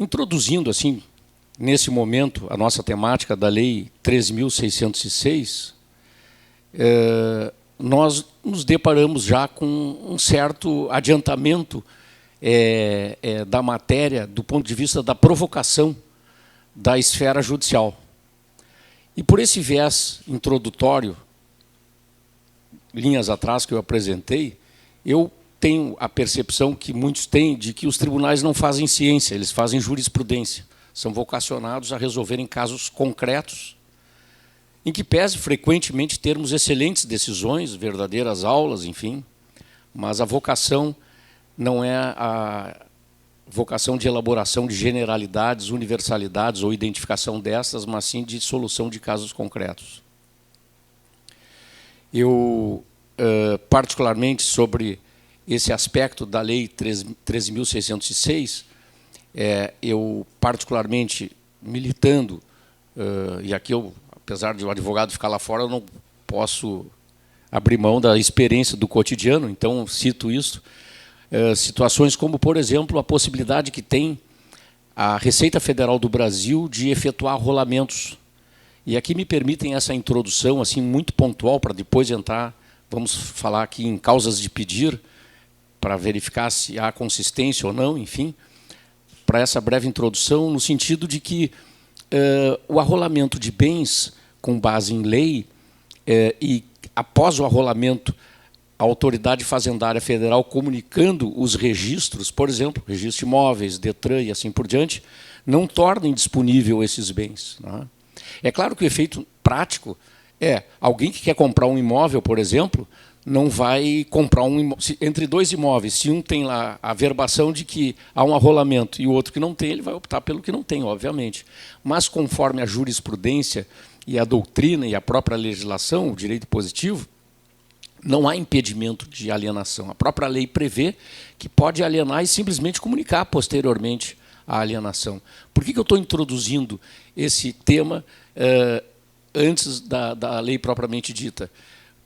Introduzindo, assim, nesse momento, a nossa temática da Lei 13.606, nós nos deparamos já com um certo adiantamento da matéria do ponto de vista da provocação da esfera judicial. E por esse viés introdutório, linhas atrás que eu apresentei, eu tenho a percepção que muitos têm de que os tribunais não fazem ciência, eles fazem jurisprudência. São vocacionados a resolverem casos concretos, em que pese frequentemente termos excelentes decisões, verdadeiras aulas, enfim, mas a vocação não é a vocação de elaboração de generalidades, universalidades ou identificação dessas, mas sim de solução de casos concretos. Eu, particularmente, sobre esse aspecto da Lei 13.606, eu, particularmente, militando, e aqui eu, apesar de o advogado ficar lá fora, eu não posso abrir mão da experiência do cotidiano, então cito isso, situações como, por exemplo, a possibilidade que tem a Receita Federal do Brasil de efetuar rolamentos. E aqui me permitem essa introdução assim muito pontual para depois entrar, vamos falar aqui em causas de pedir, para verificar se há consistência ou não, enfim, para essa breve introdução, no sentido de que o arrolamento de bens com base em lei e após o arrolamento, a autoridade fazendária federal comunicando os registros, por exemplo, registro de imóveis, DETRAN e assim por diante, não tornem disponível esses bens. Não é? É claro que o efeito prático é alguém que quer comprar um imóvel, por exemplo, não vai comprar um imóvel. Entre dois imóveis, se um tem lá a verbação de que há um arrolamento e o outro que não tem, ele vai optar pelo que não tem, obviamente. Mas conforme a jurisprudência e a doutrina e a própria legislação, o direito positivo, não há impedimento de alienação. A própria lei prevê que pode alienar e simplesmente comunicar posteriormente a alienação. Por que eu estou introduzindo esse tema antes da lei propriamente dita?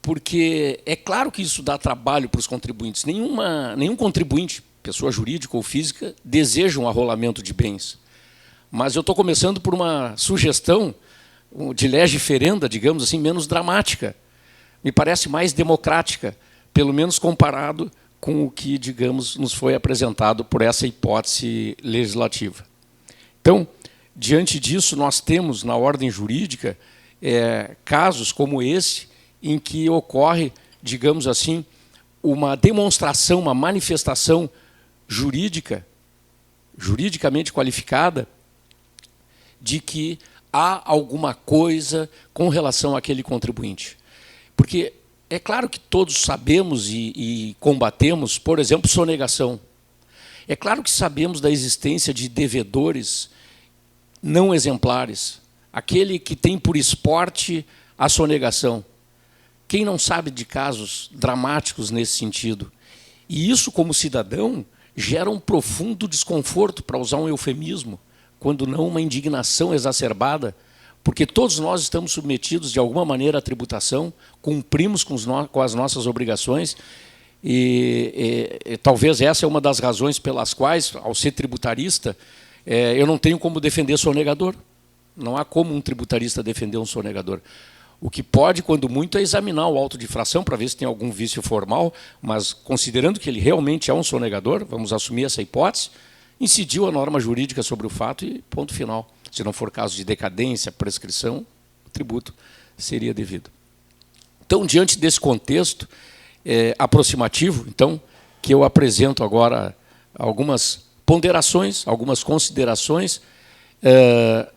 Porque é claro que isso dá trabalho para os contribuintes. Nenhum contribuinte, pessoa jurídica ou física, deseja um arrolamento de bens. Mas eu estou começando por uma sugestão de lege ferenda, digamos assim, menos dramática. Me parece mais democrática, pelo menos comparado com o que, digamos, nos foi apresentado por essa hipótese legislativa. Então, diante disso, nós temos, na ordem jurídica, casos como esse, em que ocorre, digamos assim, uma demonstração, uma manifestação juridicamente qualificada, de que há alguma coisa com relação àquele contribuinte. Porque é claro que todos sabemos e combatemos, por exemplo, sonegação. É claro que sabemos da existência de devedores não exemplares, aquele que tem por esporte a sonegação. Quem não sabe de casos dramáticos nesse sentido? E isso, como cidadão, gera um profundo desconforto, para usar um eufemismo, quando não uma indignação exacerbada, porque todos nós estamos submetidos, de alguma maneira, à tributação, cumprimos com as nossas obrigações, e talvez essa é uma das razões pelas quais, ao ser tributarista, eu não tenho como defender sonegador. Não há como um tributarista defender um sonegador. O que pode, quando muito, é examinar o auto de infração para ver se tem algum vício formal, mas considerando que ele realmente é um sonegador, vamos assumir essa hipótese, incidiu a norma jurídica sobre o fato e ponto final. Se não for caso de decadência, prescrição, o tributo seria devido. Então, diante desse contexto aproximativo, então, que eu apresento agora algumas ponderações, algumas considerações,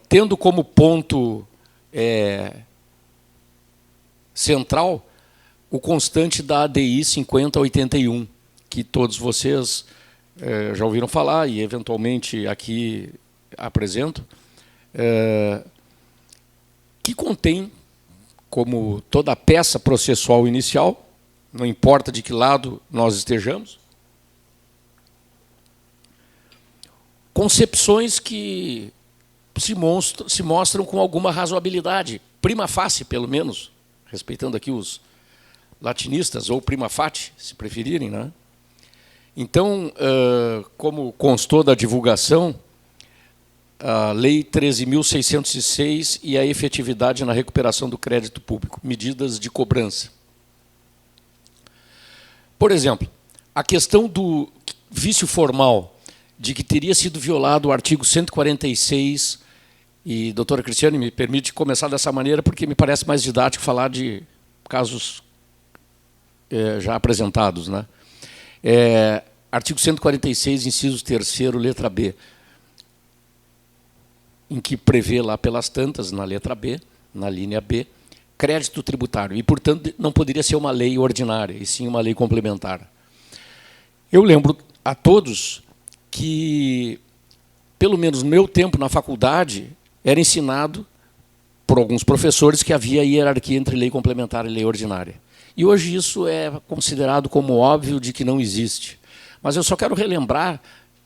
tendo como ponto central o constante da ADI 5081, que todos vocês já ouviram falar e, eventualmente, aqui apresento, que contém, como toda peça processual inicial, não importa de que lado nós estejamos, concepções que se mostram com alguma razoabilidade, prima facie, pelo menos, respeitando aqui os latinistas, ou prima facie, se preferirem, né? Então, como constou da divulgação, a Lei 13.606 e a efetividade na recuperação do crédito público, medidas de cobrança. Por exemplo, a questão do vício formal, de que teria sido violado o artigo 146, e, doutora Cristiane, me permite começar dessa maneira, porque me parece mais didático falar de casos já apresentados, né? Artigo 146, inciso 3º, letra B, em que prevê lá pelas tantas, na letra B, na linha B, crédito tributário. E, portanto, não poderia ser uma lei ordinária, e sim uma lei complementar. Eu lembro a todos que, pelo menos no meu tempo na faculdade, era ensinado por alguns professores que havia hierarquia entre lei complementar e lei ordinária. E hoje isso é considerado como óbvio de que não existe. Mas eu só quero relembrar,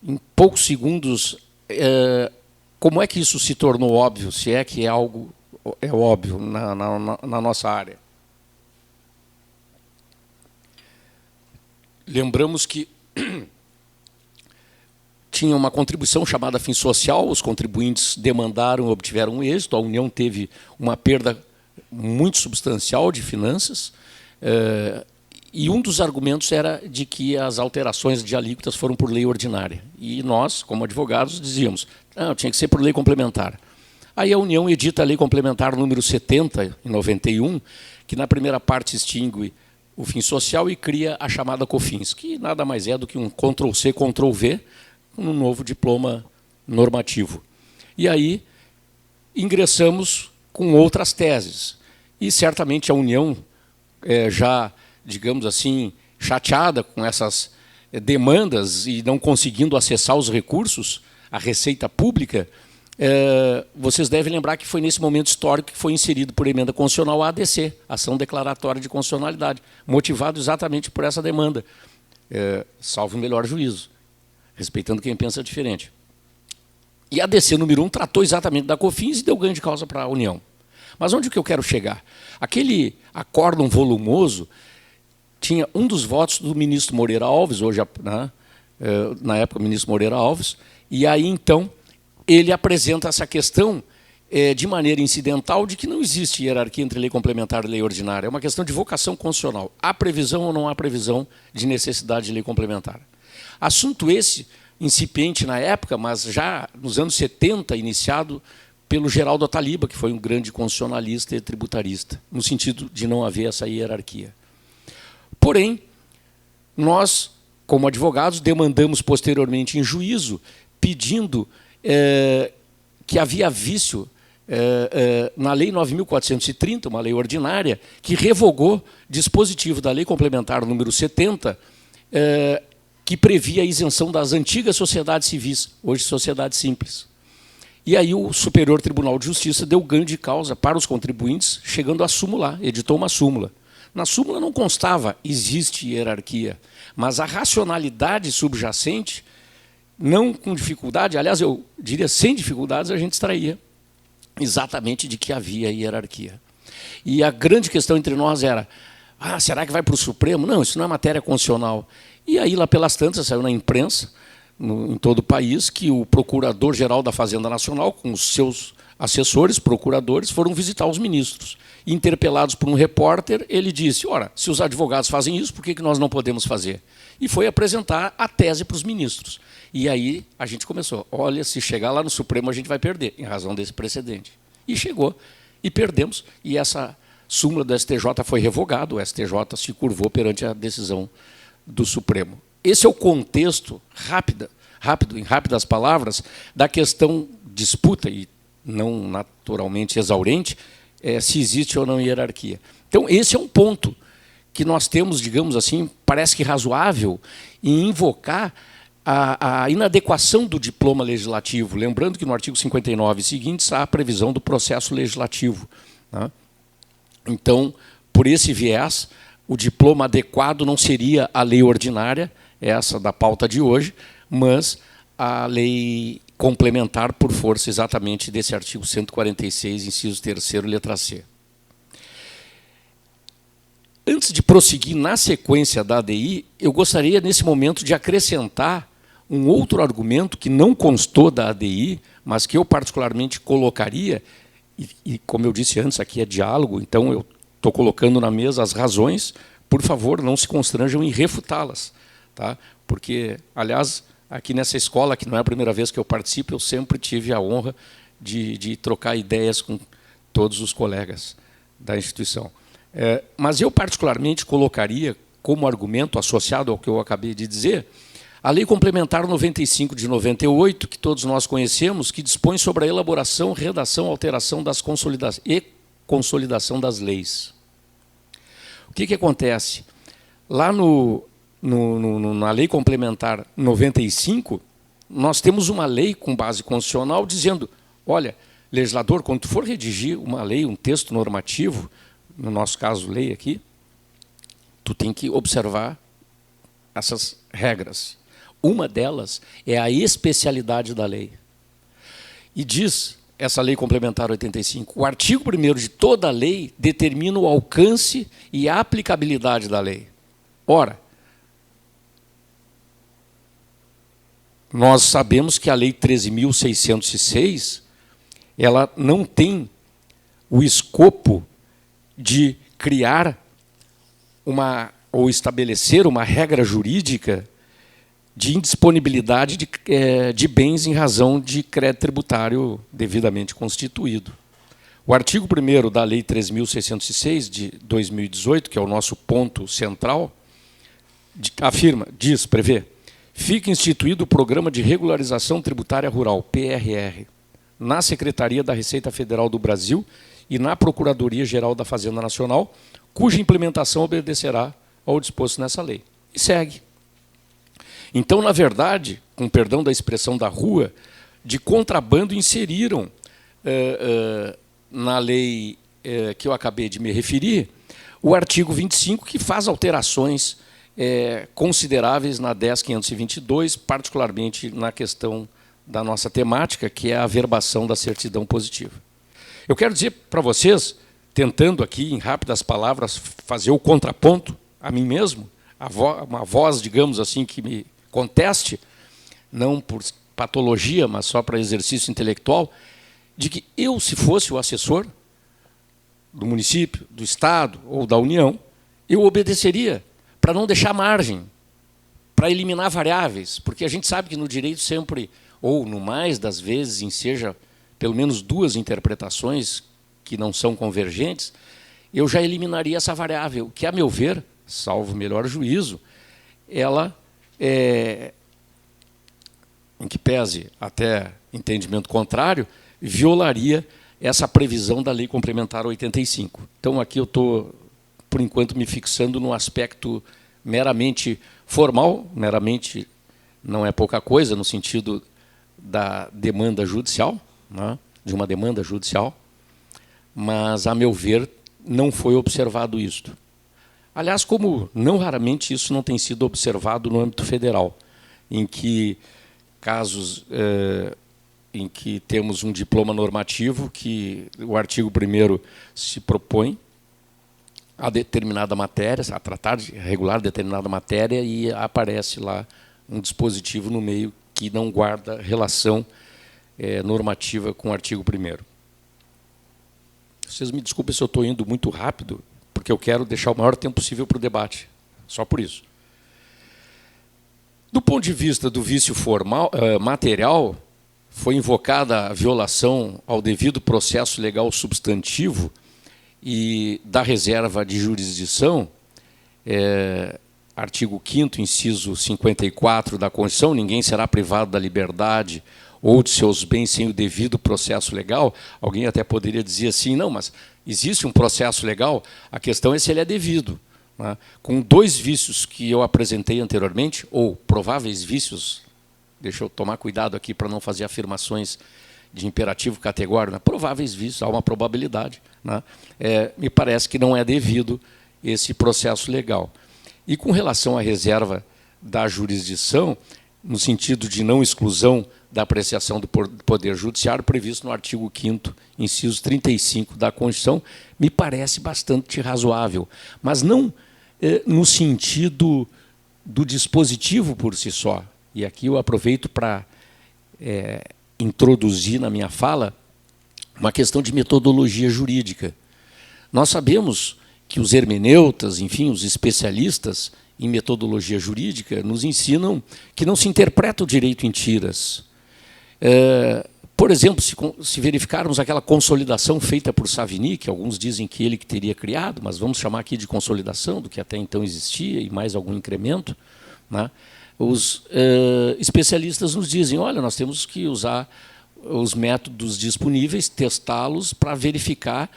em poucos segundos, como é que isso se tornou óbvio, se é que é algo óbvio na nossa área. Lembramos que tinha uma contribuição chamada fim social, os contribuintes demandaram e obtiveram um êxito, a União teve uma perda muito substancial de finanças, e um dos argumentos era de que as alterações de alíquotas foram por lei ordinária. E nós, como advogados, dizíamos, não, tinha que ser por lei complementar. Aí a União edita a lei complementar número 70, em 91, que na primeira parte extingue o fim social e cria a chamada COFINS, que nada mais é do que um Ctrl+C, Ctrl+V, num novo diploma normativo. E aí ingressamos com outras teses. E certamente a União, já, digamos assim, chateada com essas demandas e não conseguindo acessar os recursos, a receita pública, vocês devem lembrar que foi nesse momento histórico que foi inserido por emenda constitucional a ADC, Ação Declaratória de Constitucionalidade, motivado exatamente por essa demanda, salvo o melhor juízo, respeitando quem pensa diferente. E a ADC número 1 tratou exatamente da COFINS e deu ganho de causa para a União. Mas onde que eu quero chegar? Aquele acórdão volumoso tinha um dos votos do ministro Moreira Alves, hoje, né, na época, o ministro Moreira Alves, e aí, então, ele apresenta essa questão de maneira incidental de que não existe hierarquia entre lei complementar e lei ordinária. É uma questão de vocação constitucional. Há previsão ou não há previsão de necessidade de lei complementar? Assunto esse, incipiente na época, mas já nos anos 70, iniciado pelo Geraldo Ataliba, que foi um grande constitucionalista e tributarista, no sentido de não haver essa hierarquia. Porém, nós, como advogados, demandamos posteriormente em juízo, pedindo que havia vício na Lei 9.430, uma lei ordinária, que revogou dispositivo da Lei Complementar número 70, que previa a isenção das antigas sociedades civis, hoje sociedades simples. E aí o Superior Tribunal de Justiça deu ganho de causa para os contribuintes, chegando a súmula, editou uma súmula. Na súmula não constava, existe hierarquia, mas a racionalidade subjacente, não com dificuldade, aliás, eu diria sem dificuldades, a gente extraía exatamente de que havia hierarquia. E a grande questão entre nós era, será que vai para o Supremo? Não, isso não é matéria constitucional. E aí, lá pelas tantas, saiu na imprensa, em todo o país, que o Procurador-Geral da Fazenda Nacional, com os seus assessores, procuradores, foram visitar os ministros. Interpelados por um repórter, ele disse, ora, se os advogados fazem isso, por que nós não podemos fazer? E foi apresentar a tese para os ministros. E aí a gente começou, olha, se chegar lá no Supremo a gente vai perder, em razão desse precedente. E chegou, e perdemos, e essa súmula do STJ foi revogada, o STJ se curvou perante a decisão do Supremo. Esse é o contexto, em rápidas palavras, da questão disputa, e não naturalmente exaurente, se existe ou não hierarquia. Então, esse é um ponto que nós temos, digamos assim, parece que razoável, em invocar a inadequação do diploma legislativo, lembrando que no artigo 59 e seguintes há a previsão do processo legislativo, né? Então, por esse viés, o diploma adequado não seria a lei ordinária, essa da pauta de hoje, mas a lei complementar por força exatamente desse artigo 146, inciso 3º, letra C. Antes de prosseguir na sequência da ADI, eu gostaria, nesse momento, de acrescentar um outro argumento que não constou da ADI, mas que eu particularmente colocaria, e como eu disse antes, aqui é diálogo, então eu estou colocando na mesa as razões, por favor, não se constranjam em refutá-las. Tá? Porque, aliás, aqui nessa escola, que não é a primeira vez que eu participo, eu sempre tive a honra de trocar ideias com todos os colegas da instituição. Mas eu, particularmente, colocaria como argumento associado ao que eu acabei de dizer, a Lei Complementar 95 de 98, que todos nós conhecemos, que dispõe sobre a elaboração, redação, alteração das e consolidação das leis. O que acontece? Lá na Lei Complementar 95, nós temos uma lei com base constitucional dizendo, olha, legislador, quando tu for redigir uma lei, um texto normativo, no nosso caso, lei aqui, tu tem que observar essas regras. Uma delas é a especialidade da lei. E diz essa Lei Complementar 85, o artigo 1º de toda a lei determina o alcance e a aplicabilidade da lei. Ora, nós sabemos que a Lei 13.606, ela não tem o escopo de criar ou estabelecer uma regra jurídica de indisponibilidade de bens em razão de crédito tributário devidamente constituído. O artigo 1º da Lei 13.606, de 2018, que é o nosso ponto central, prevê, fica instituído o Programa de Regularização Tributária Rural, PRR, na Secretaria da Receita Federal do Brasil e na Procuradoria-Geral da Fazenda Nacional, cuja implementação obedecerá ao disposto nessa lei. E segue. Então, na verdade, com perdão da expressão da rua, de contrabando inseriram na lei que eu acabei de me referir, o artigo 25, que faz alterações consideráveis na 10.522, particularmente na questão da nossa temática, que é a averbação da certidão positiva. Eu quero dizer para vocês, tentando aqui, em rápidas palavras, fazer o contraponto a mim mesmo, uma voz, digamos assim, que me conteste, não por patologia, mas só para exercício intelectual, de que eu, se fosse o assessor do município, do Estado ou da União, eu obedeceria para não deixar margem, para eliminar variáveis, porque a gente sabe que no direito sempre, ou no mais das vezes, enseja pelo menos duas interpretações que não são convergentes, eu já eliminaria essa variável, que, a meu ver, salvo melhor juízo, ela, em que pese até entendimento contrário, violaria essa previsão da Lei Complementar 85. Então, aqui eu estou, por enquanto, me fixando no aspecto meramente formal, meramente não é pouca coisa, no sentido da demanda judicial, né, de uma demanda judicial, mas, a meu ver, não foi observado isto. Aliás, como não raramente isso não tem sido observado no âmbito federal, em que casos em que temos um diploma normativo que o artigo 1º se propõe a determinada matéria, a tratar de regular determinada matéria, e aparece lá um dispositivo no meio que não guarda relação normativa com o artigo 1º. Vocês me desculpem se eu estou indo muito rápido, porque eu quero deixar o maior tempo possível para o debate, só por isso. Do ponto de vista do vício formal, material, foi invocada a violação ao devido processo legal substantivo e da reserva de jurisdição, artigo 5º, inciso 54 da Constituição, ninguém será privado da liberdade ou de seus bens sem o devido processo legal. Alguém até poderia dizer assim, não, mas existe um processo legal, a questão é se ele é devido. Né? Com dois vícios que eu apresentei anteriormente, ou prováveis vícios, deixa eu tomar cuidado aqui para não fazer afirmações de imperativo categórico, né? Prováveis vícios, há uma probabilidade. Né? Me parece que não é devido esse processo legal. E com relação à reserva da jurisdição, no sentido de não exclusão da apreciação do Poder Judiciário, previsto no artigo 5º, inciso 35 da Constituição, me parece bastante razoável, mas não no sentido do dispositivo por si só. E aqui eu aproveito para introduzi na minha fala uma questão de metodologia jurídica. Nós sabemos que os hermeneutas, enfim, os especialistas em metodologia jurídica, nos ensinam que não se interpreta o direito em tiras. Por exemplo, se verificarmos aquela consolidação feita por Savigny, que alguns dizem que ele que teria criado, mas vamos chamar aqui de consolidação, do que até então existia, e mais algum incremento, né? Os especialistas nos dizem, olha, nós temos que usar os métodos disponíveis, testá-los para verificar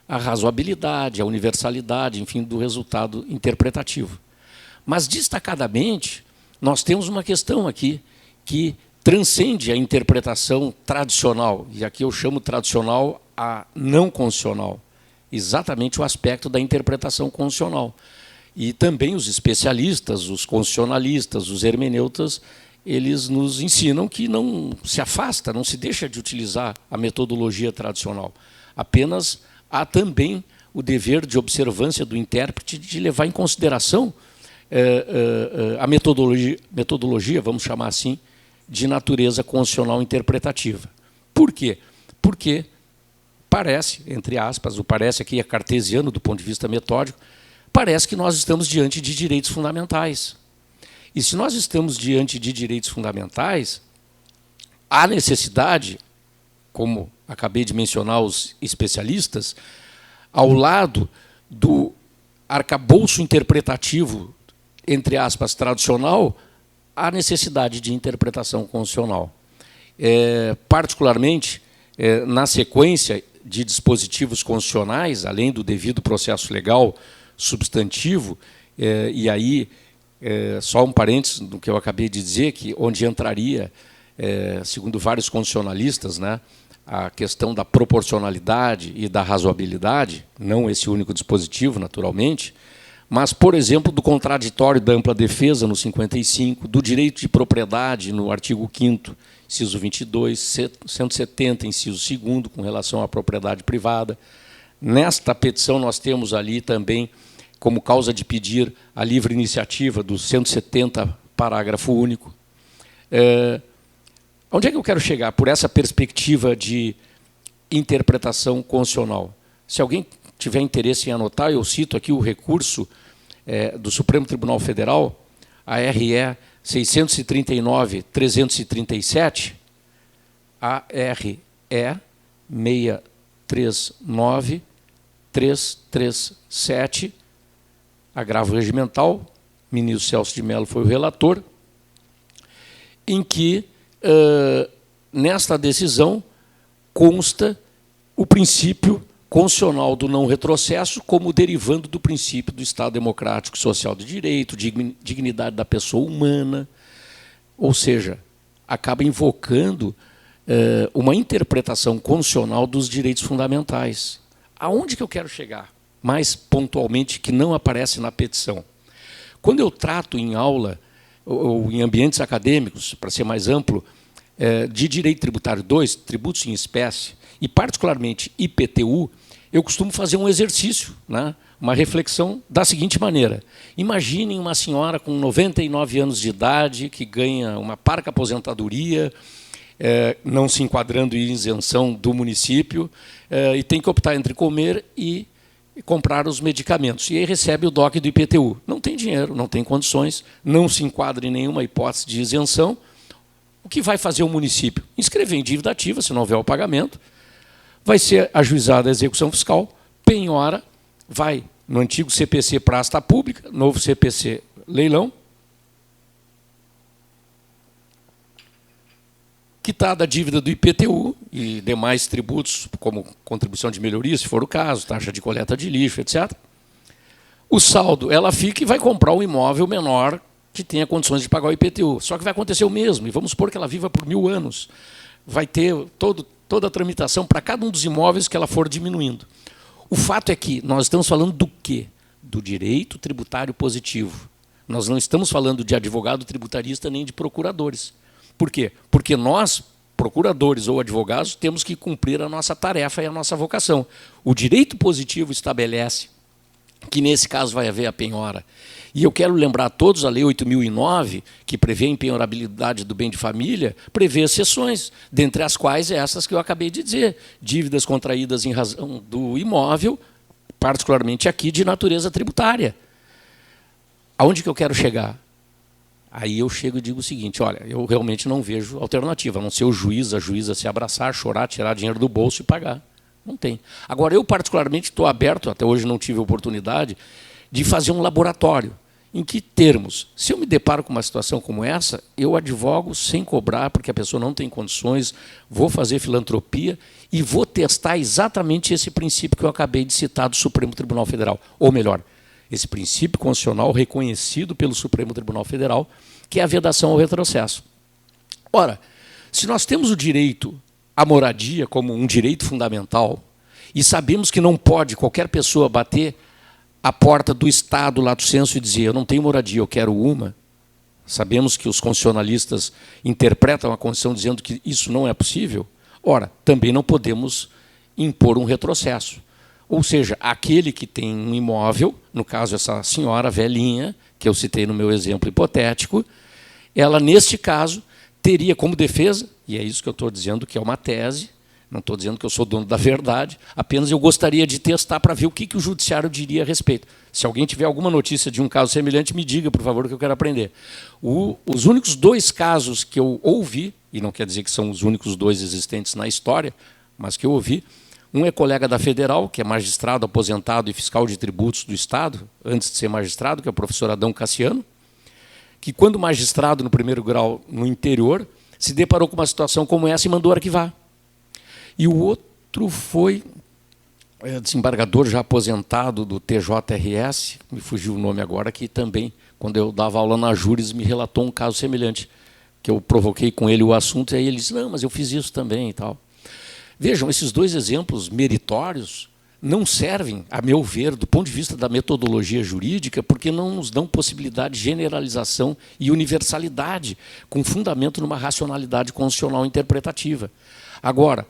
a razoabilidade, a universalidade, enfim, do resultado interpretativo. Mas, destacadamente, nós temos uma questão aqui que transcende a interpretação tradicional, e aqui eu chamo tradicional a não constitucional, exatamente o aspecto da interpretação constitucional. E também os especialistas, os constitucionalistas, os hermeneutas, eles nos ensinam que não se afasta, não se deixa de utilizar a metodologia tradicional. Apenas há também o dever de observância do intérprete de levar em consideração a metodologia, vamos chamar assim, de natureza constitucional interpretativa. Por quê? Porque parece, entre aspas, o parece aqui é cartesiano do ponto de vista metódico, parece que nós estamos diante de direitos fundamentais. E se nós estamos diante de direitos fundamentais, há necessidade, como acabei de mencionar os especialistas, ao lado do arcabouço interpretativo, entre aspas, tradicional, há necessidade de interpretação constitucional. Particularmente, na sequência de dispositivos constitucionais, além do devido processo legal substantivo, e aí, só um parênteses do que eu acabei de dizer, que onde entraria, segundo vários constitucionalistas, né, a questão da proporcionalidade e da razoabilidade, não esse único dispositivo, naturalmente, mas, por exemplo, do contraditório da ampla defesa, no 55, do direito de propriedade, no artigo 5º, inciso 22, 170, inciso 2º, com relação à propriedade privada. Nesta petição, nós temos ali também, como causa de pedir, a livre iniciativa do 170, parágrafo único. Onde é que eu quero chegar? Por essa perspectiva de interpretação constitucional. Se alguém tiver interesse em anotar, eu cito aqui o recurso do Supremo Tribunal Federal, a RE 639-337, a RE 639-337, agravo regimental, o ministro Celso de Mello foi o relator, em que, nesta decisão, consta o princípio constitucional do não retrocesso como derivando do princípio do Estado democrático e social de direito, dignidade da pessoa humana, ou seja, acaba invocando uma interpretação constitucional dos direitos fundamentais. Aonde que eu quero chegar? Mais pontualmente, que não aparece na petição. Quando eu trato em aula, ou em ambientes acadêmicos, para ser mais amplo, de Direito Tributário 2, tributos em espécie, e particularmente IPTU, eu costumo fazer um exercício, né, uma reflexão da seguinte maneira. Imaginem uma senhora com 99 anos de idade, que ganha uma parca aposentadoria, não se enquadrando em isenção do município, e tem que optar entre comer e comprar os medicamentos. E aí recebe o DOC do IPTU. Não tem dinheiro, não tem condições, não se enquadra em nenhuma hipótese de isenção. O que vai fazer o município? Inscrever em dívida ativa, se não houver o pagamento, vai ser ajuizada a execução fiscal, penhora, vai no antigo CPC Praça Pública, novo CPC Leilão, quitada a dívida do IPTU e demais tributos, como contribuição de melhoria, se for o caso, taxa de coleta de lixo, etc. O saldo, ela fica e vai comprar um imóvel menor que tenha condições de pagar o IPTU. Só que vai acontecer o mesmo, e vamos supor que ela viva por 1000 anos. Vai ter toda a tramitação para cada um dos imóveis que ela for diminuindo. O fato é que nós estamos falando do quê? Do direito tributário positivo. Nós não estamos falando de advogado tributarista nem de procuradores. Por quê? Porque nós, procuradores ou advogados, temos que cumprir a nossa tarefa e a nossa vocação. O direito positivo estabelece que nesse caso vai haver a penhora. E eu quero lembrar a todos, a Lei 8.009, que prevê a impenhorabilidade do bem de família, prevê exceções, dentre as quais essas que eu acabei de dizer, dívidas contraídas em razão do imóvel, particularmente aqui, de natureza tributária. Aonde que eu quero chegar? Aí eu chego e digo o seguinte, olha, eu realmente não vejo alternativa, a não ser o juiz, a juíza se abraçar, chorar, tirar dinheiro do bolso e pagar. Não tem. Agora, eu particularmente estou aberto, até hoje não tive oportunidade, de fazer um laboratório. Em que termos? Se eu me deparo com uma situação como essa, eu advogo sem cobrar, porque a pessoa não tem condições, vou fazer filantropia e vou testar exatamente esse princípio que eu acabei de citar do Supremo Tribunal Federal. Ou melhor, esse princípio constitucional reconhecido pelo Supremo Tribunal Federal, que é a vedação ao retrocesso. Ora, se nós temos o direito à moradia como um direito fundamental e sabemos que não pode qualquer pessoa bater a porta do Estado, lato sensu, e dizer eu não tenho moradia, eu quero uma, sabemos que os constitucionalistas interpretam a Constituição dizendo que isso não é possível, ora, também não podemos impor um retrocesso. Ou seja, aquele que tem um imóvel, no caso essa senhora velhinha, que eu citei no meu exemplo hipotético, ela, neste caso, teria como defesa, e é isso que eu estou dizendo que é uma tese, não estou dizendo que eu sou dono da verdade, apenas eu gostaria de testar para ver o que o judiciário diria a respeito. Se alguém tiver alguma notícia de um caso semelhante, me diga, por favor, que eu quero aprender. Os únicos 2 casos que eu ouvi, e não quer dizer que são os únicos 2 existentes na história, mas que eu ouvi, um é colega da Federal, que é magistrado, aposentado e fiscal de tributos do Estado, antes de ser magistrado, que é o professor Adão Cassiano, que, quando magistrado no 1º grau no interior, se deparou com uma situação como essa e mandou arquivar. E o outro foi desembargador já aposentado do TJRS, me fugiu o nome agora, que também, quando eu dava aula na Júris, me relatou um caso semelhante, que eu provoquei com ele o assunto, e aí ele disse, não, mas eu fiz isso também e tal. Vejam, esses 2 exemplos meritórios não servem, a meu ver, do ponto de vista da metodologia jurídica, porque não nos dão possibilidade de generalização e universalidade, com fundamento numa racionalidade constitucional interpretativa. Agora,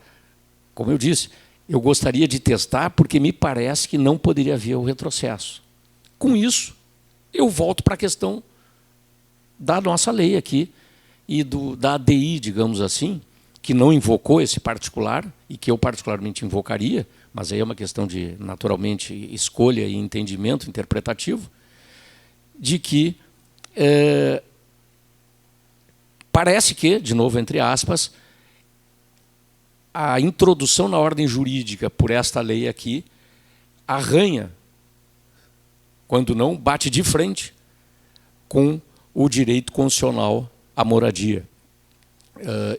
como eu disse, eu gostaria de testar porque me parece que não poderia haver o retrocesso. Com isso, eu volto para a questão da nossa lei aqui e da ADI, digamos assim, que não invocou esse particular e que eu particularmente invocaria, mas aí é uma questão de, naturalmente, escolha e entendimento interpretativo, de que parece que, de novo, entre aspas, a introdução na ordem jurídica por esta lei aqui arranha, quando não bate de frente, com o direito constitucional à moradia.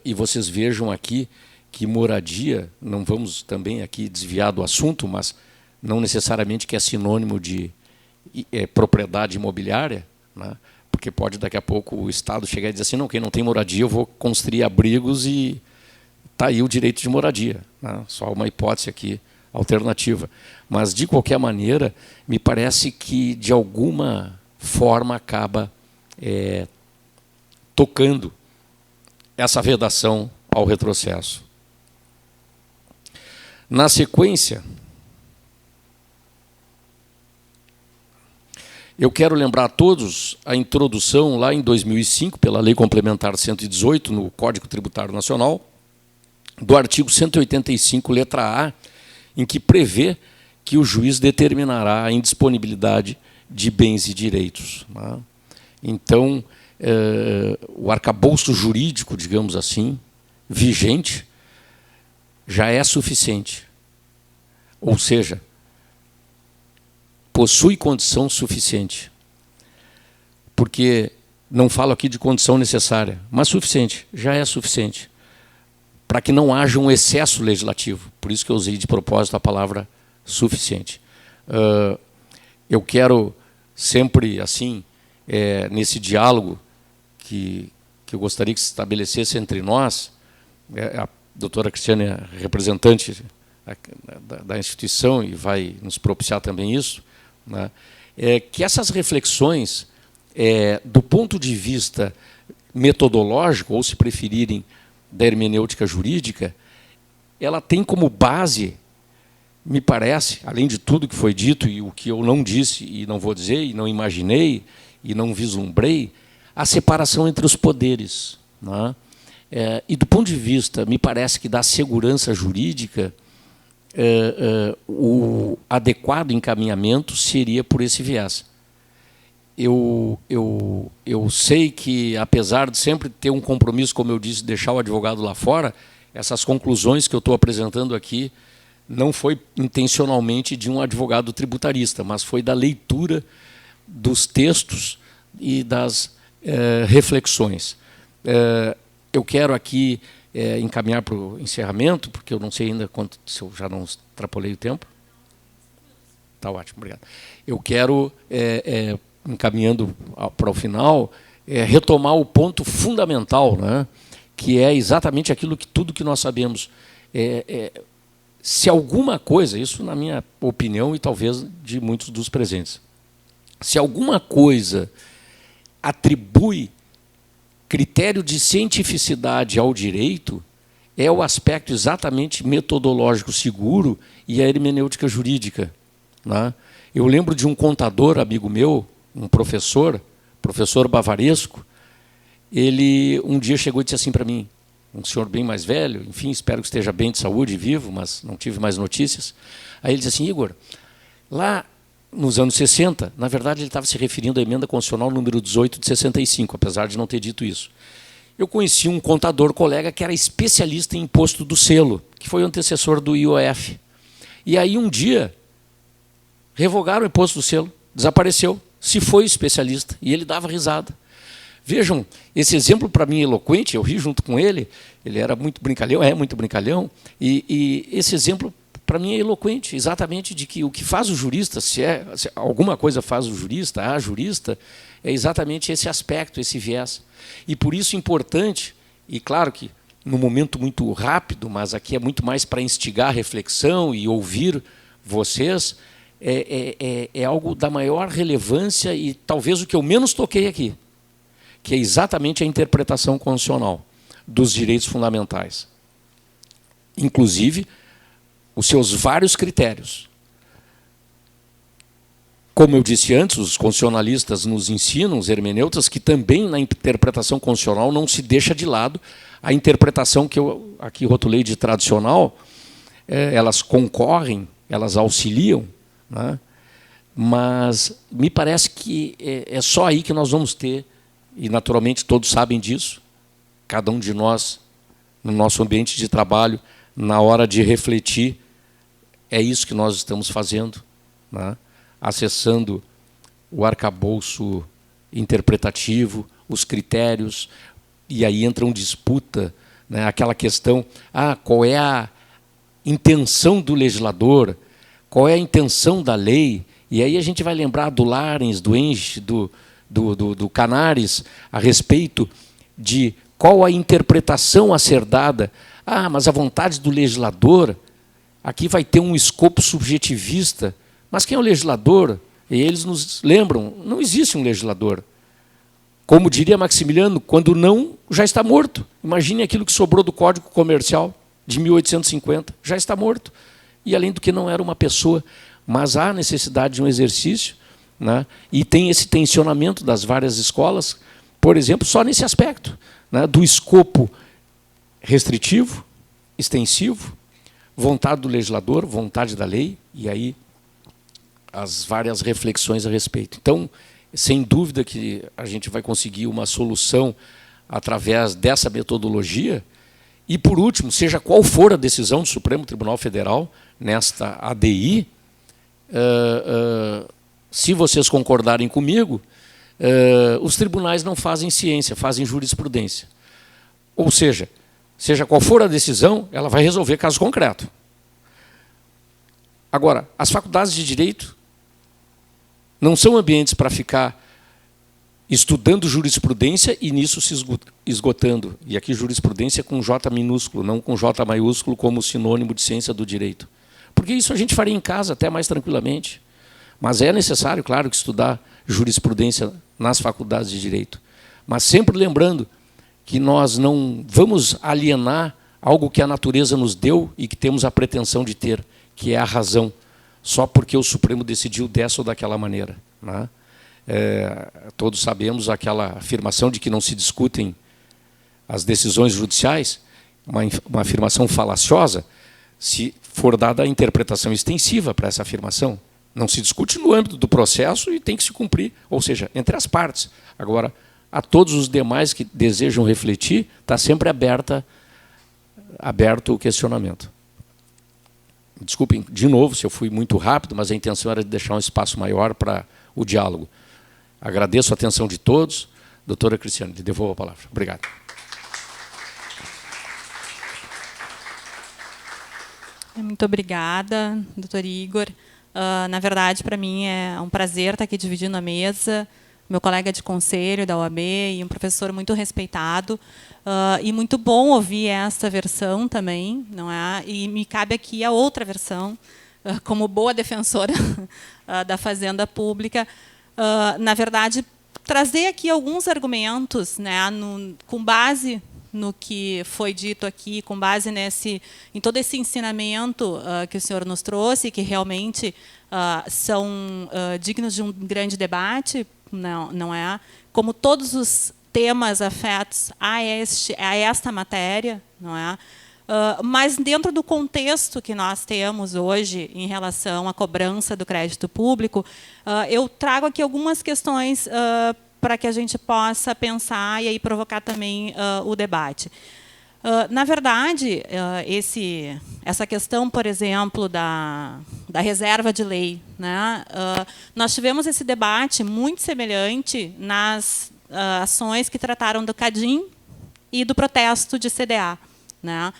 E vocês vejam aqui que moradia, não vamos também aqui desviar do assunto, mas não necessariamente que é sinônimo de propriedade imobiliária, né? Porque pode daqui a pouco o Estado chegar e dizer assim, não, quem não tem moradia eu vou construir abrigos e está aí o direito de moradia, né? Só uma hipótese aqui alternativa. Mas, de qualquer maneira, me parece que, de alguma forma, acaba tocando essa vedação ao retrocesso. Na sequência, eu quero lembrar a todos a introdução, lá em 2005, pela Lei Complementar 118, no Código Tributário Nacional, do artigo 185, letra A, em que prevê que o juiz determinará a indisponibilidade de bens e direitos, né? Então, o arcabouço jurídico, digamos assim, vigente, já é suficiente. Ou seja, possui condição suficiente. Porque não falo aqui de condição necessária, mas suficiente, já é suficiente, para que não haja um excesso legislativo. Por isso que eu usei de propósito a palavra suficiente. Eu quero sempre, assim, nesse diálogo que eu gostaria que se estabelecesse entre nós, a doutora Cristiane é representante da instituição e vai nos propiciar também isso, né? Que essas reflexões, do ponto de vista metodológico, ou se preferirem, da hermenêutica jurídica, ela tem como base me parece, além de tudo que foi dito e o que eu não disse e não vou dizer, e não imaginei, e não vislumbrei, a separação entre os poderes. Né? E do ponto de vista, me parece que da segurança jurídica, o adequado encaminhamento seria por esse viés. Eu sei que, apesar de sempre ter um compromisso, como eu disse, deixar o advogado lá fora, essas conclusões que eu estou apresentando aqui não foi intencionalmente de um advogado tributarista, mas foi da leitura dos textos e das reflexões. Eu quero aqui encaminhar para o encerramento, porque eu não sei ainda quanto, se eu já não extrapolei o tempo. Está ótimo, obrigado. Eu quero, encaminhando para o final, retomar o ponto fundamental, né, que é exatamente aquilo que tudo que nós sabemos. Se alguma coisa, isso na minha opinião e talvez de muitos dos presentes, se alguma coisa atribui critério de cientificidade ao direito, é o aspecto exatamente metodológico seguro e a hermenêutica jurídica. Né? Eu lembro de um contador, amigo meu, um professor Bavaresco, ele um dia chegou e disse assim para mim, um senhor bem mais velho, enfim, espero que esteja bem de saúde e vivo, mas não tive mais notícias. Aí ele disse assim, Igor, lá nos anos 60, na verdade ele estava se referindo à emenda constitucional número 18 de 65, apesar de não ter dito isso. Eu conheci um contador colega que era especialista em imposto do selo, que foi o antecessor do IOF. E aí um dia revogaram o imposto do selo, desapareceu, se foi especialista, e ele dava risada. Vejam, esse exemplo para mim é eloquente, eu ri junto com ele, ele era muito brincalhão, é muito brincalhão, e esse exemplo para mim é eloquente, exatamente de que o que faz o jurista, se alguma coisa faz o jurista, a jurista, é exatamente esse aspecto, esse viés. E por isso é importante, e claro que num momento muito rápido, mas aqui é muito mais para instigar a reflexão e ouvir vocês, é algo da maior relevância e talvez o que eu menos toquei aqui, que é exatamente a interpretação constitucional dos direitos fundamentais. Inclusive, os seus vários critérios. Como eu disse antes, os constitucionalistas nos ensinam, os hermeneutas, que também na interpretação constitucional não se deixa de lado a interpretação que eu aqui rotulei de tradicional, elas concorrem, elas auxiliam, né? Mas me parece que é só aí que nós vamos ter, e naturalmente todos sabem disso, cada um de nós, no nosso ambiente de trabalho, na hora de refletir, é isso que nós estamos fazendo, né? Acessando o arcabouço interpretativo, os critérios, e aí entra uma disputa, né? Aquela questão, qual é a intenção do legislador, qual é a intenção da lei, e aí a gente vai lembrar do Larens, do Enge, do Canaris, a respeito de qual a interpretação a ser dada. Mas a vontade do legislador, aqui vai ter um escopo subjetivista. Mas quem é o legislador? E eles nos lembram, não existe um legislador. Como diria Maximiliano, quando não, já está morto. Imagine aquilo que sobrou do Código Comercial de 1850, já está morto. E além do que não era uma pessoa, mas há necessidade de um exercício, né? E tem esse tensionamento das várias escolas, por exemplo, só nesse aspecto, né? Do escopo restritivo, extensivo, vontade do legislador, vontade da lei, e aí as várias reflexões a respeito. Então, sem dúvida que a gente vai conseguir uma solução através dessa metodologia. E, por último, seja qual for a decisão do Supremo Tribunal Federal nesta ADI, se vocês concordarem comigo, os tribunais não fazem ciência, fazem jurisprudência. Ou seja qual for a decisão, ela vai resolver caso concreto. Agora, as faculdades de direito não são ambientes para ficar estudando jurisprudência e nisso se esgotando. E aqui jurisprudência com J minúsculo, não com J maiúsculo como sinônimo de ciência do direito. Porque isso a gente faria em casa até mais tranquilamente. Mas é necessário, claro, que estudar jurisprudência nas faculdades de direito. Mas sempre lembrando que nós não vamos alienar algo que a natureza nos deu e que temos a pretensão de ter, que é a razão, só porque o Supremo decidiu dessa ou daquela maneira, né? Todos sabemos aquela afirmação de que não se discutem as decisões judiciais, uma afirmação falaciosa, se for dada a interpretação extensiva para essa afirmação. Não se discute no âmbito do processo e tem que se cumprir, ou seja, entre as partes. Agora, a todos os demais que desejam refletir, está sempre aberto o questionamento. Desculpem, de novo, se eu fui muito rápido, mas a intenção era de deixar um espaço maior para o diálogo. Agradeço a atenção de todos. Doutora Cristiane, lhe devolvo a palavra. Obrigado. Muito obrigada, doutor Igor. Na verdade, para mim é um prazer estar aqui dividindo a mesa, meu colega de conselho da OAB e um professor muito respeitado. E muito bom ouvir essa versão também, não é? E me cabe aqui a outra versão, como boa defensora da Fazenda Pública. Na verdade, trazer aqui alguns argumentos, né, com base no que foi dito aqui, com base em todo esse ensinamento que o senhor nos trouxe, que realmente são dignos de um grande debate, não é? Como todos os temas afetos a esta matéria, não é? Mas dentro do contexto que nós temos hoje em relação à cobrança do crédito público, eu trago aqui algumas questões para que a gente possa pensar e aí provocar também o debate. Na verdade, essa questão, por exemplo, da reserva de lei, né? Nós tivemos esse debate muito semelhante nas ações que trataram do CADIM e do protesto de CDA, né?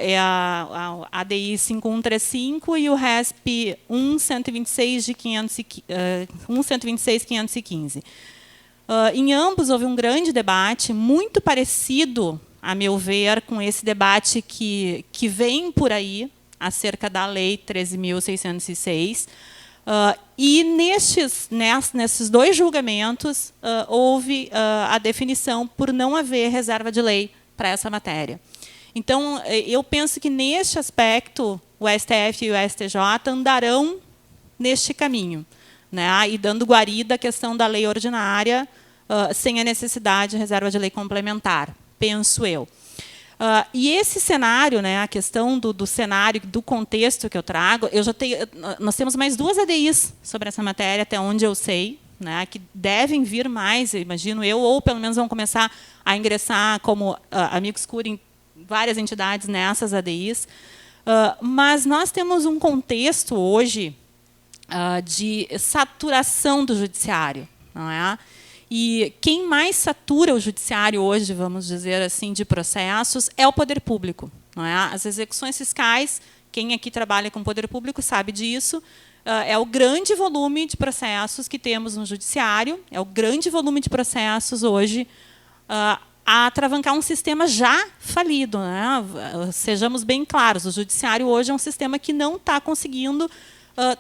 É a ADI 5135 e o RESP 1.126.515. Em ambos houve um grande debate, muito parecido, a meu ver, com esse debate que vem por aí, acerca da Lei 13.606. E nesses dois julgamentos, houve a definição por não haver reserva de lei para essa matéria. Então, eu penso que, neste aspecto, o STF e o STJ andarão neste caminho, né, e dando guarida à questão da lei ordinária, sem a necessidade de reserva de lei complementar, penso eu. E esse cenário, né, a questão do cenário, do contexto que eu trago, nós temos mais 2 ADIs sobre essa matéria, até onde eu sei, né, que devem vir mais, imagino eu, ou pelo menos vão começar a ingressar como amigos cura em várias entidades nessas ADIs. Mas nós temos um contexto hoje de saturação do judiciário, não é? E quem mais satura o judiciário hoje, vamos dizer assim, de processos, é o poder público, não é? As execuções fiscais, quem aqui trabalha com o poder público sabe disso, é o grande volume de processos que temos no judiciário, é o grande volume de processos hoje a atravancar um sistema já falido, né? Sejamos bem claros, o judiciário hoje é um sistema que não está conseguindo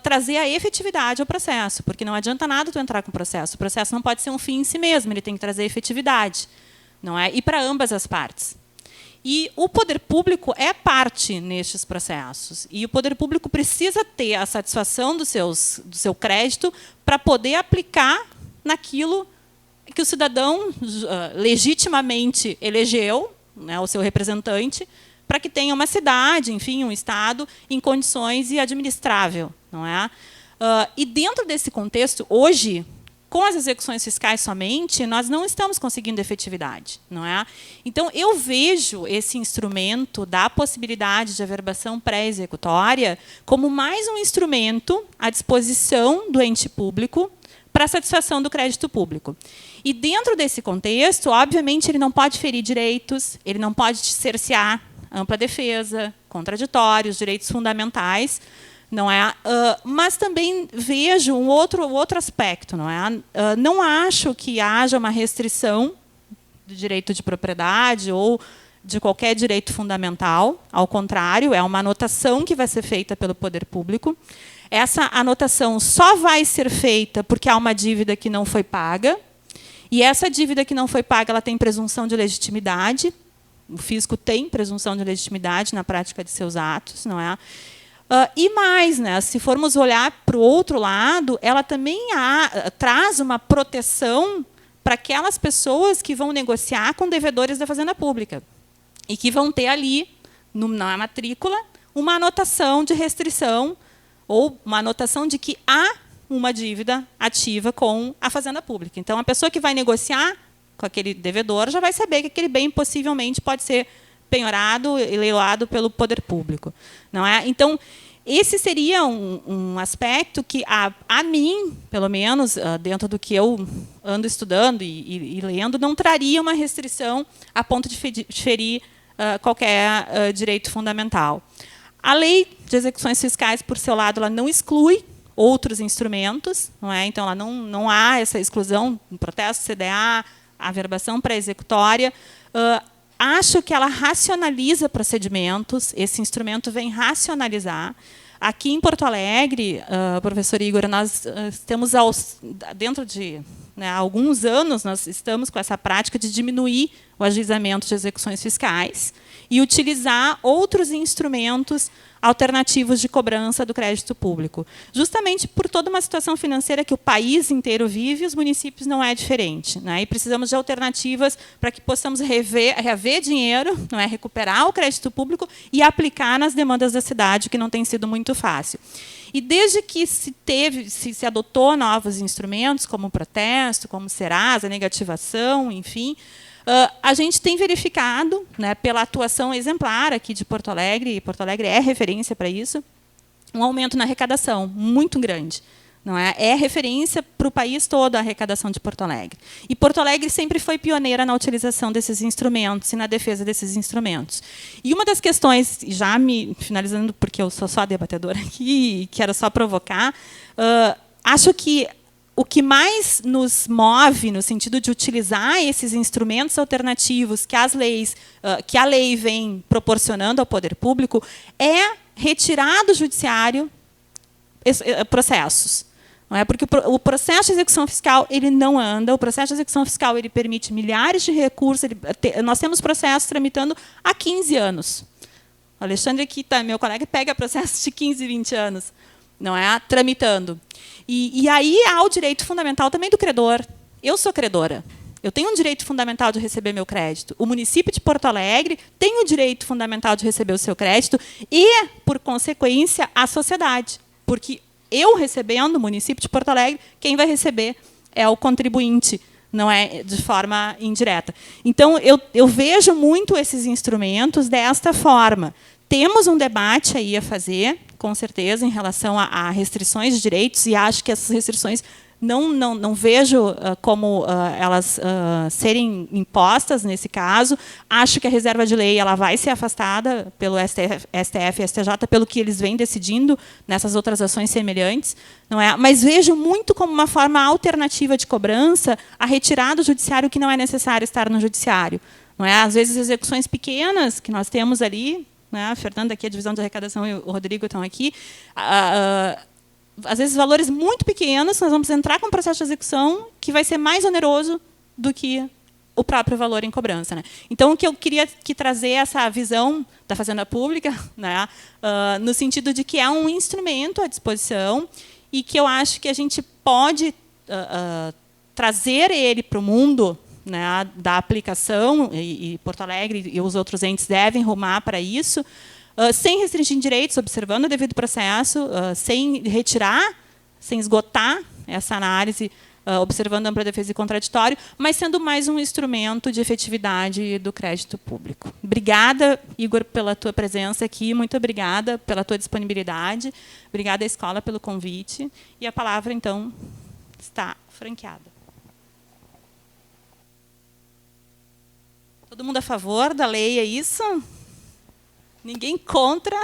trazer a efetividade ao processo, porque não adianta nada tu entrar com o processo não pode ser um fim em si mesmo, ele tem que trazer efetividade, não é? E para ambas as partes. E o poder público é parte nestes processos, e o poder público precisa ter a satisfação do seu crédito para poder aplicar naquilo que o cidadão legitimamente elegeu, né, o seu representante, para que tenha uma cidade, enfim, um Estado em condições e administrável, não é? E dentro desse contexto, hoje, com as execuções fiscais somente, nós não estamos conseguindo efetividade, não é? Então, eu vejo esse instrumento da possibilidade de averbação pré-executória como mais um instrumento à disposição do ente público para a satisfação do crédito público. E dentro desse contexto, obviamente, ele não pode ferir direitos, ele não pode cercear ampla defesa, contraditórios, direitos fundamentais, não é? Mas também vejo um outro aspecto, não é? Não acho que haja uma restrição do direito de propriedade ou de qualquer direito fundamental, ao contrário, é uma anotação que vai ser feita pelo poder público. Essa anotação só vai ser feita porque há uma dívida que não foi paga, e essa dívida que não foi paga, ela tem presunção de legitimidade. O fisco tem presunção de legitimidade na prática de seus atos, não é? E mais, né, se formos olhar para o outro lado, ela também traz uma proteção para aquelas pessoas que vão negociar com devedores da Fazenda Pública e que vão ter ali, na matrícula, uma anotação de restrição ou uma anotação de que há uma dívida ativa com a Fazenda Pública. Então, a pessoa que vai negociar com aquele devedor já vai saber que aquele bem possivelmente pode ser penhorado e leiloado pelo poder público. Não é? Então, esse seria um aspecto que, a mim, pelo menos, dentro do que eu ando estudando e lendo, não traria uma restrição a ponto de ferir qualquer direito fundamental. A lei de execuções fiscais, por seu lado, ela não exclui outros instrumentos, não é? Então, ela não há essa exclusão, um protesto CDA, averbação pré-executória. Acho que ela racionaliza procedimentos, esse instrumento vem racionalizar. Aqui em Porto Alegre, professor Igor, nós temos, dentro de alguns anos, nós estamos com essa prática de diminuir o ajuizamento de execuções fiscais e utilizar outros instrumentos alternativos de cobrança do crédito público. Justamente por toda uma situação financeira que o país inteiro vive, os municípios não é diferente. Né? E precisamos de alternativas para que possamos reaver dinheiro, não é? Recuperar o crédito público e aplicar nas demandas da cidade, que não tem sido muito fácil. E desde que se adotou novos instrumentos, como o protesto, como o Serasa, a negativação, enfim, a gente tem verificado, né, pela atuação exemplar aqui de Porto Alegre, e Porto Alegre é referência para isso, um aumento na arrecadação muito grande. Não é? É referência para o país todo a arrecadação de Porto Alegre. E Porto Alegre sempre foi pioneira na utilização desses instrumentos e na defesa desses instrumentos. E uma das questões, já me finalizando, porque eu sou só a debatedora aqui e quero só provocar, acho que o que mais nos move no sentido de utilizar esses instrumentos alternativos que que a lei vem proporcionando ao poder público é retirar do judiciário processos. Não é? Porque o processo de execução fiscal ele não anda, o processo de execução fiscal ele permite milhares de recursos, nós temos processos tramitando há 15 anos. O Alexandre, que meu colega, pega processos de 15, 20 anos, não é? Tramitando. E aí há o direito fundamental também do credor. Eu sou credora. Eu tenho um direito fundamental de receber meu crédito. O município de Porto Alegre tem o direito fundamental de receber o seu crédito e, por consequência, a sociedade. Porque eu recebendo, o município de Porto Alegre, quem vai receber é o contribuinte, não é de forma indireta. Então, eu vejo muito esses instrumentos desta forma. Temos um debate aí a fazer, com certeza, em relação a restrições de direitos, e acho que essas restrições não vejo como elas serem impostas nesse caso. Acho que a reserva de lei ela vai ser afastada pelo STF e STJ, pelo que eles vêm decidindo nessas outras ações semelhantes. Não é? Mas vejo muito como uma forma alternativa de cobrança a retirar do judiciário o que não é necessário estar no judiciário. Não é? Às vezes, execuções pequenas que nós temos ali, né? A Fernanda, aqui, a divisão de arrecadação, e o Rodrigo estão aqui, às vezes, valores muito pequenos, nós vamos entrar com um processo de execução que vai ser mais oneroso do que o próprio valor em cobrança. Né? Então, o que eu queria trazer essa visão da Fazenda Pública, né? No sentido de que é um instrumento à disposição e que eu acho que a gente pode trazer ele para o mundo, né, da aplicação, e Porto Alegre e os outros entes devem rumar para isso, sem restringir direitos, observando o devido processo, sem retirar, sem esgotar essa análise, observando ampla defesa e contraditório, mas sendo mais um instrumento de efetividade do crédito público. Obrigada, Igor, pela tua presença aqui, muito obrigada pela tua disponibilidade, obrigada à escola pelo convite, e a palavra, então, está franqueada. Todo mundo a favor da lei, é isso? Ninguém contra?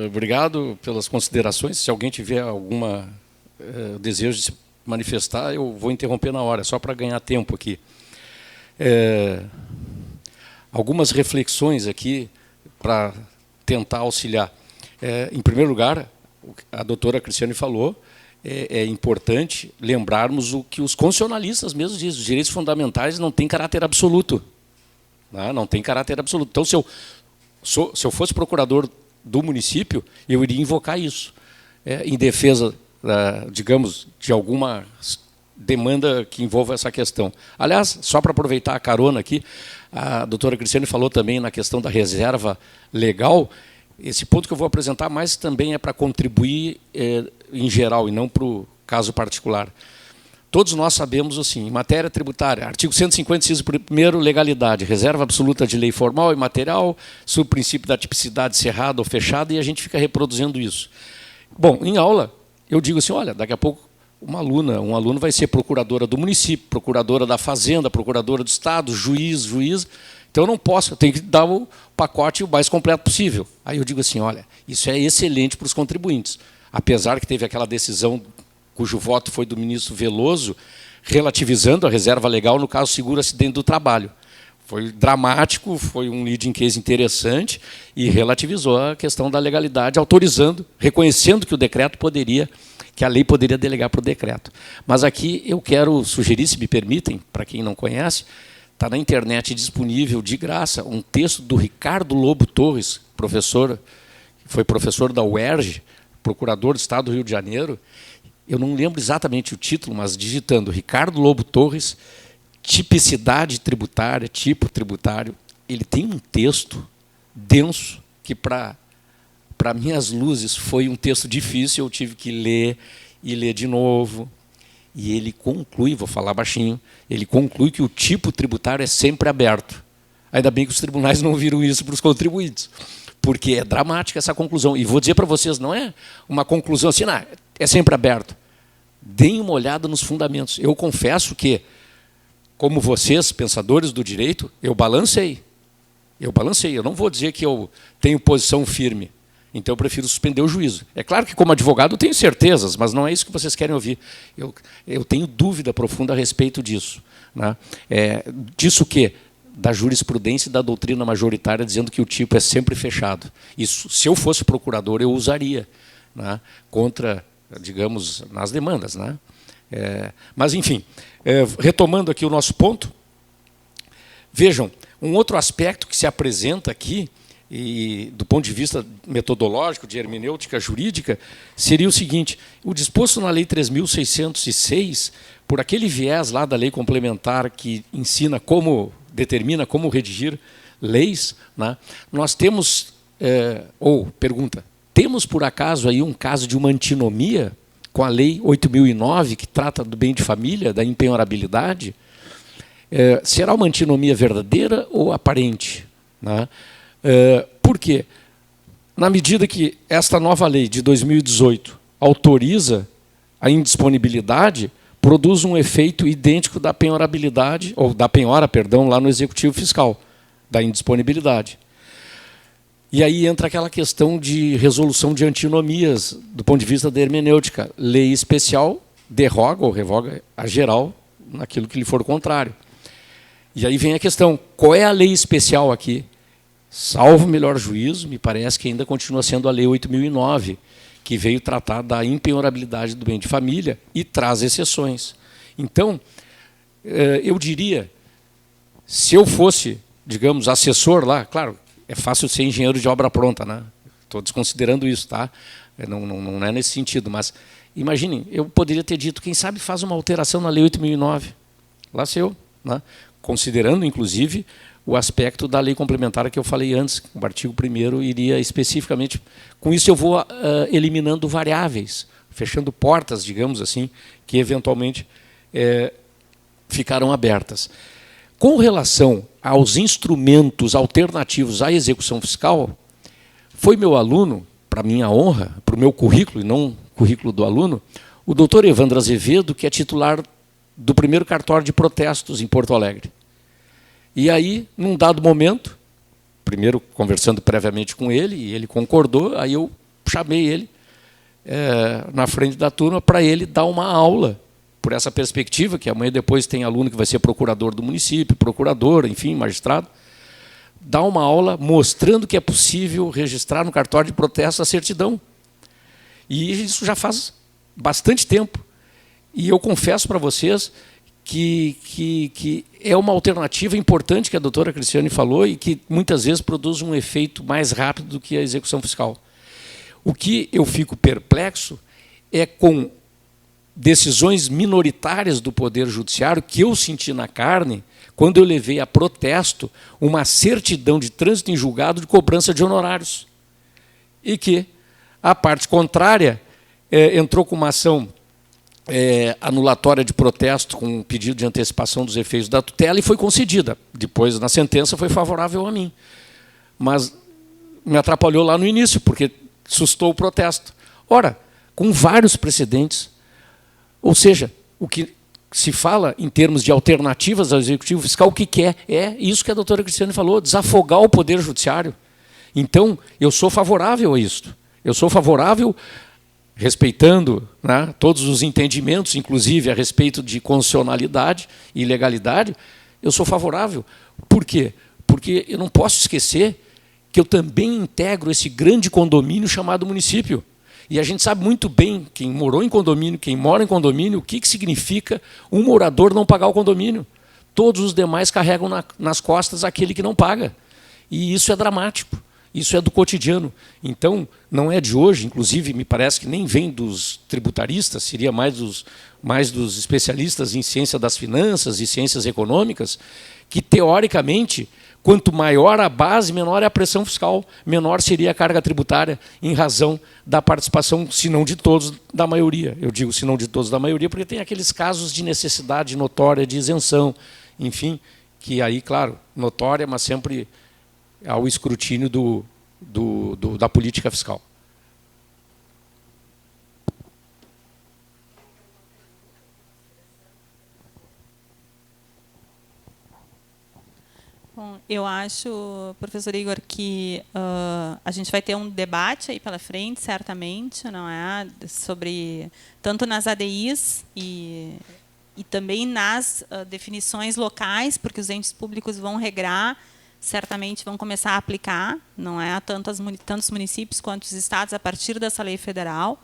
Obrigado pelas considerações. Se alguém tiver algum desejo de se manifestar, eu vou interromper na hora, só para ganhar tempo aqui. Algumas reflexões aqui para tentar auxiliar. Em primeiro lugar, a doutora Cristiane falou, é importante lembrarmos o que os constitucionalistas mesmos dizem, os direitos fundamentais não têm caráter absoluto. Não tem caráter absoluto. Então, se eu se eu fosse procurador do município, eu iria invocar isso, em defesa, digamos, de alguma demanda que envolva essa questão. Aliás, só para aproveitar a carona aqui, a doutora Cristiane falou também na questão da reserva legal. Esse ponto que eu vou apresentar mais também é para contribuir em geral e não para o caso particular. Todos nós sabemos, assim, em matéria tributária, artigo 150, inciso 1º, legalidade, reserva absoluta de lei formal e material, sob o princípio da tipicidade cerrada ou fechada, e a gente fica reproduzindo isso. Bom, em aula, eu digo assim, olha, daqui a pouco um aluno vai ser procuradora do município, procuradora da fazenda, procuradora do estado, juiz. Então eu não posso, eu tenho que dar o pacote o mais completo possível. Aí eu digo assim, olha, isso é excelente para os contribuintes. Apesar que teve aquela decisão cujo voto foi do ministro Veloso, relativizando a reserva legal no caso seguro acidente do trabalho. Foi dramático, foi um leading case interessante e relativizou a questão da legalidade, autorizando, reconhecendo que o decreto poderia, que a lei poderia delegar para o decreto. Mas aqui eu quero sugerir, se me permitem, para quem não conhece, está na internet disponível de graça um texto do Ricardo Lobo Torres, foi professor da UERJ, procurador do Estado do Rio de Janeiro. Eu não lembro exatamente o título, mas digitando Ricardo Lobo Torres, tipicidade tributária, tipo tributário, ele tem um texto denso que, para minhas luzes, foi um texto difícil, eu tive que ler e ler de novo. E ele conclui, vou falar baixinho, ele conclui que o tipo tributário é sempre aberto. Ainda bem que os tribunais não viram isso para os contribuintes, porque é dramática essa conclusão. E vou dizer para vocês, não é uma conclusão assim, não, é sempre aberto. Deem uma olhada nos fundamentos. Eu confesso que, como vocês, pensadores do direito, eu balancei. Eu não vou dizer que eu tenho posição firme. Então eu prefiro suspender o juízo. É claro que, como advogado, eu tenho certezas, mas não é isso que vocês querem ouvir. Eu tenho dúvida profunda a respeito disso. Né? Disso que? Da jurisprudência e da doutrina majoritária, dizendo que o tipo é sempre fechado. Isso, se eu fosse procurador, eu usaria, né? Contra, digamos, nas demandas. Né? Mas, enfim, retomando aqui o nosso ponto, vejam, um outro aspecto que se apresenta aqui, e do ponto de vista metodológico, de hermenêutica jurídica, seria o seguinte: o disposto na Lei 3.606, por aquele viés lá da lei complementar que determina como redigir leis, né, nós temos, temos por acaso aí um caso de uma antinomia com a Lei 8.009, que trata do bem de família, da impenhorabilidade? Será uma antinomia verdadeira ou aparente? Né? Por quê? Na medida que esta nova lei de 2018 autoriza a indisponibilidade, produz um efeito idêntico da penhorabilidade, ou da penhora, perdão, lá no Executivo Fiscal, da indisponibilidade. E aí entra aquela questão de resolução de antinomias, do ponto de vista da hermenêutica. Lei especial derroga ou revoga a geral naquilo que lhe for contrário. E aí vem a questão, qual é a lei especial aqui? Salvo melhor juízo, me parece que ainda continua sendo a Lei 8.009, que veio tratar da impenhorabilidade do bem de família e traz exceções. Então, eu diria, se eu fosse, digamos, assessor lá, claro, é fácil ser engenheiro de obra pronta, né? Estou desconsiderando isso, tá? Não é nesse sentido, mas imaginem, eu poderia ter dito, quem sabe faz uma alteração na Lei 8.009, lá sei eu, né? Considerando, inclusive, o aspecto da lei complementar que eu falei antes, o artigo 1º iria especificamente... Com isso eu vou eliminando variáveis, fechando portas, digamos assim, que eventualmente ficarão abertas. Com relação aos instrumentos alternativos à execução fiscal, foi meu aluno, para minha honra, para o meu currículo, e não currículo do aluno, o doutor Evandro Azevedo, que é titular do primeiro cartório de protestos em Porto Alegre. E aí, num dado momento, primeiro conversando previamente com ele, e ele concordou, aí eu chamei ele na frente da turma para ele dar uma aula, por essa perspectiva, que amanhã depois tem aluno que vai ser procurador do município, procurador, enfim, magistrado, dar uma aula mostrando que é possível registrar no cartório de protesto a certidão. E isso já faz bastante tempo. E eu confesso para vocês que é uma alternativa importante que a doutora Cristiane falou e que muitas vezes produz um efeito mais rápido do que a execução fiscal. O que eu fico perplexo é com decisões minoritárias do Poder Judiciário que eu senti na carne quando eu levei a protesto uma certidão de trânsito em julgado de cobrança de honorários. E que a parte contrária entrou com uma ação anulatória de protesto com um pedido de antecipação dos efeitos da tutela e foi concedida. Depois, na sentença, foi favorável a mim. Mas me atrapalhou lá no início, porque sustou o protesto. Ora, com vários precedentes, ou seja, o que se fala em termos de alternativas ao Executivo Fiscal, o que quer? É isso que a doutora Cristiane falou, desafogar o Poder Judiciário. Então, eu sou favorável a isso. Eu sou favorável, respeitando, né, todos os entendimentos, inclusive a respeito de constitucionalidade e legalidade, eu sou favorável. Por quê? Porque eu não posso esquecer que eu também integro esse grande condomínio chamado município. E a gente sabe muito bem, quem morou em condomínio, quem mora em condomínio, o que significa um morador não pagar o condomínio. Todos os demais carregam nas costas aquele que não paga. E isso é dramático. Isso é do cotidiano. Então, não é de hoje, inclusive, me parece que nem vem dos tributaristas, seria mais dos especialistas em ciência das finanças e ciências econômicas, que, teoricamente, quanto maior a base, menor é a pressão fiscal, menor seria a carga tributária, em razão da participação, se não de todos, da maioria. Eu digo se não de todos, da maioria, porque tem aqueles casos de necessidade notória de isenção, enfim, que aí, claro, notória, mas sempre ao escrutínio da política fiscal. Bom, eu acho, professor Igor, que a gente vai ter um debate aí pela frente, certamente, não é, sobre tanto nas ADIs e também nas definições locais, porque os entes públicos vão regrar, certamente vão começar a aplicar, não é, tantos municípios quanto os estados a partir dessa lei federal.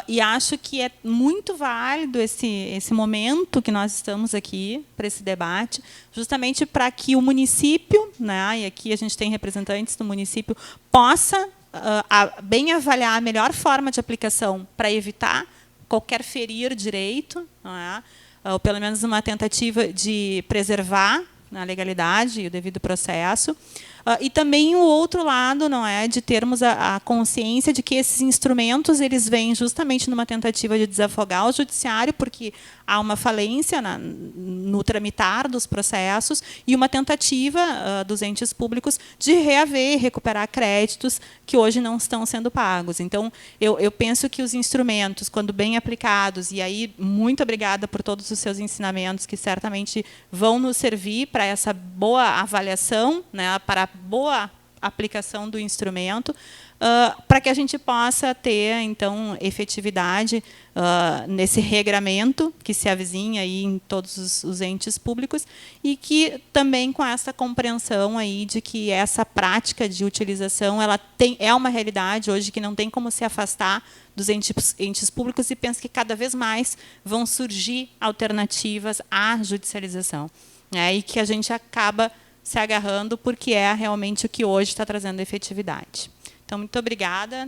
E acho que é muito válido esse momento que nós estamos aqui para esse debate, justamente para que o município, né, e aqui a gente tem representantes do município, possa bem avaliar a melhor forma de aplicação para evitar qualquer ferir direito, não é, ou pelo menos uma tentativa de preservar a legalidade e o devido processo. E também o outro lado, não é, de termos a consciência de que esses instrumentos eles vêm justamente numa tentativa de desafogar o judiciário, porque há uma falência no tramitar dos processos e uma tentativa dos entes públicos de reaver, recuperar créditos que hoje não estão sendo pagos. Então, eu penso que os instrumentos, quando bem aplicados, e aí muito obrigada por todos os seus ensinamentos, que certamente vão nos servir para essa boa avaliação, né, para a boa aplicação do instrumento, para que a gente possa ter, então, efetividade nesse regramento que se avizinha aí em todos os entes públicos e que também com essa compreensão aí de que essa prática de utilização é uma realidade hoje que não tem como se afastar dos entes públicos e penso que cada vez mais vão surgir alternativas à judicialização, né, e que a gente acaba se agarrando porque é realmente o que hoje está trazendo efetividade. Então, muito obrigada.